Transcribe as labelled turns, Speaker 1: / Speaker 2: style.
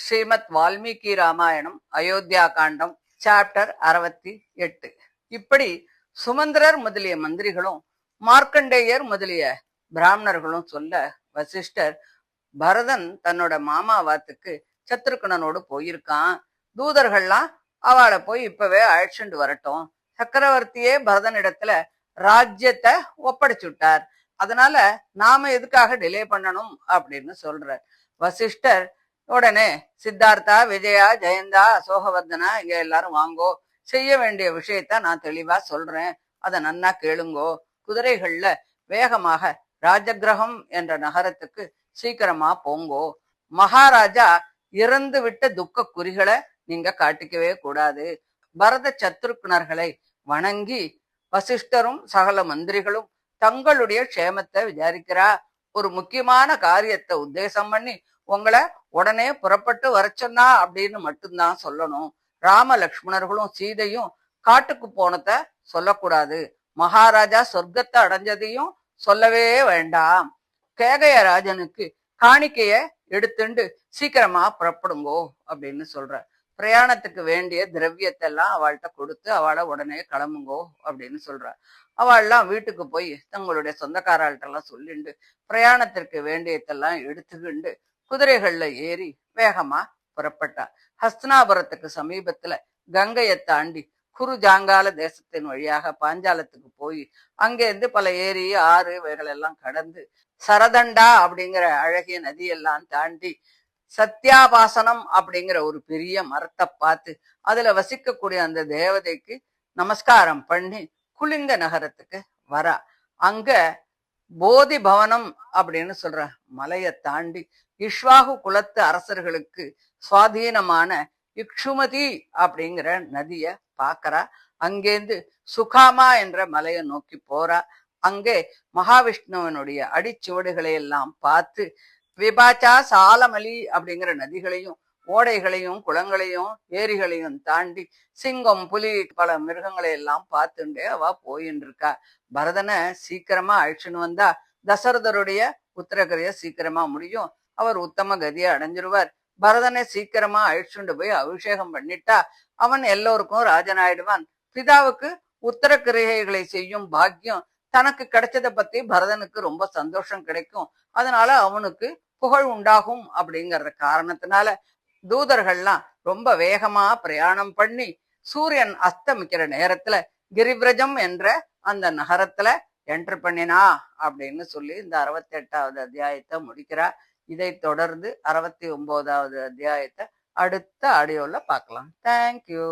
Speaker 1: ஸ்ரீமத் வால்மீகி ராமாயணம் அயோத்தியா காண்டம் chapter 68. இப்படி சுமந்திரர் முதலிய மந்திரிகளும் மார்க்கண்டேயர் முதலிய பிராமணர்களும் சொல்ல வசிஷ்டர், பரதன் தன்னோட மாமாவாத்துக்கு சத்ருக்கனோடு போயிருக்கான், தூதர்கள்லாம் அவளை போய் இப்பவே அழைச்சிட்டு வரட்டும், சக்கரவர்த்தியே பரதனிடத்துல ராஜ்யத்தை ஒப்படைச்சுட்டார், அதனால நாம எதுக்காக டிலே பண்ணணும் அப்படின்னு சொல்றார். வசிஷ்டர் உடனே சித்தார்த்தா, விஜயா, ஜெயந்தா, அசோகவர்தனா, இங்க எல்லாரும் வாங்கோ, செய்ய வேண்டிய விஷயத்த நான் தெளிவா சொல்றேன், அதை நன்னா கேளுங்கோ. குதிரைகள்ல வேகமாக ராஜகிரகம் என்ற நகரத்துக்கு சீக்கிரமா போங்கோ. மகாராஜா இறந்து விட்ட துக்க குறிகளை நீங்க காட்டிக்கவே கூடாது. பரத சத்ருக்னர்களை வணங்கி வசிஷ்டரும் சகல மந்திரிகளும் தங்களுடைய க்ஷேமத்தை விசாரிக்கிறா. ஒரு முக்கியமான காரியத்தை உத்தேசம் பண்ணி உங்களை உடனே புறப்பட்டு வர சொன்னா அப்படின்னு மட்டும்தான் சொல்லணும். ராம லக்ஷ்மணர்களும் சீதையும் காட்டுக்கு போனத சொல்லக்கூடாது. மகாராஜா சொர்க்கத்தை அடைஞ்சதையும் சொல்லவே வேண்டாம். கேகய ராஜனுக்கு காணிக்கைய எடுத்துண்டு சீக்கிரமா புறப்படுங்கோ அப்படின்னு சொல்ற. பிரயாணத்துக்கு வேண்டிய திரவியத்தை எல்லாம் அவள்கிட்ட கொடுத்து அவளை உடனே கிளம்புங்கோ அப்படின்னு சொல்ற. அவள்லாம் வீட்டுக்கு போய் தங்களுடைய சொந்தக்காரர்கள்ட்ட எல்லாம் சொல்லிண்டு பிரயாணத்திற்கு வேண்டியதெல்லாம் எடுத்துக்கிண்டு குதிரைகள்ல ஏறி வேகமா புறப்பட்டா. ஹஸ்தினாபுரத்துக்கு சமீபத்துல கங்கையை தாண்டி குரு ஜாங்கால தேசத்தின் வழியாக பாஞ்சாலத்துக்கு போய் அங்கேருந்து பல ஏரி ஆறு இவைகள் எல்லாம் கடந்து சரதண்டா அப்படிங்கிற அழகிய நதியெல்லாம் தாண்டி சத்யாபாசனம் அப்படிங்கிற ஒரு பெரிய மரத்தை பார்த்து அதுல வசிக்கக்கூடிய அந்த தேவதைக்கு நமஸ்காரம் பண்ணி குலிங்க நகரத்துக்கு வரா. அங்க போதி பவனம் அப்படின்னு சொல்ற மலையை தாண்டி இஷ்வாகு குலத்து அரசர்களுக்கு சுவாதீனமான இக்ஷுமதி அப்படிங்கிற நதிய பாக்குறா. அங்கேருந்து சுகாமா என்ற மலையை நோக்கி போறா. அங்கே மகாவிஷ்ணுவனுடைய அடிச்சுவடுகளை எல்லாம் பார்த்து விபாச்சா, சாலமலி அப்படிங்கிற நதிகளையும் ஓடைகளையும் குளங்களையும் ஏரிகளையும் தாண்டி சிங்கம், புலி, பல மிருகங்களை எல்லாம் பார்த்துட்டே அவ போயின்னு இருக்கா. பரதனை சீக்கிரமா அழிச்சுன்னு வந்தா தசரதருடைய உத்தரகரைய சீக்கிரமா முடியும், அவர் உத்தம கதியை அடைஞ்சிருவார். பரதனை சீக்கிரமா அழிச்சுண்டு போய் அபிஷேகம் பண்ணிட்டா அவன் எல்லோருக்கும் ராஜனாயிடுவான். பிதாவுக்கு உத்தர கிரியைகளை செய்யும் பாக்கியம் தனக்கு கிடைச்சதை பத்தி பரதனுக்கு ரொம்ப சந்தோஷம் கிடைக்கும். அதனால அவனுக்கு புகழ் உண்டாகும் அப்படிங்கிற காரணத்தினால தூதர்கள்லாம் ரொம்ப வேகமா பிரயாணம் பண்ணி சூரியன் அஸ்தமிக்கிற நேரத்துல கிரிவிரஜம் என்ற அந்த நகரத்துல என்டர் பண்ணினா அப்படின்னு சொல்லி இந்த 68வது அத்தியாயத்தை முடிக்கிறா. இதை தொடர்ந்து 69வது அத்தியாயத்தை அடுத்த ஆடியோல பார்க்கலாம். தேங்க்யூ.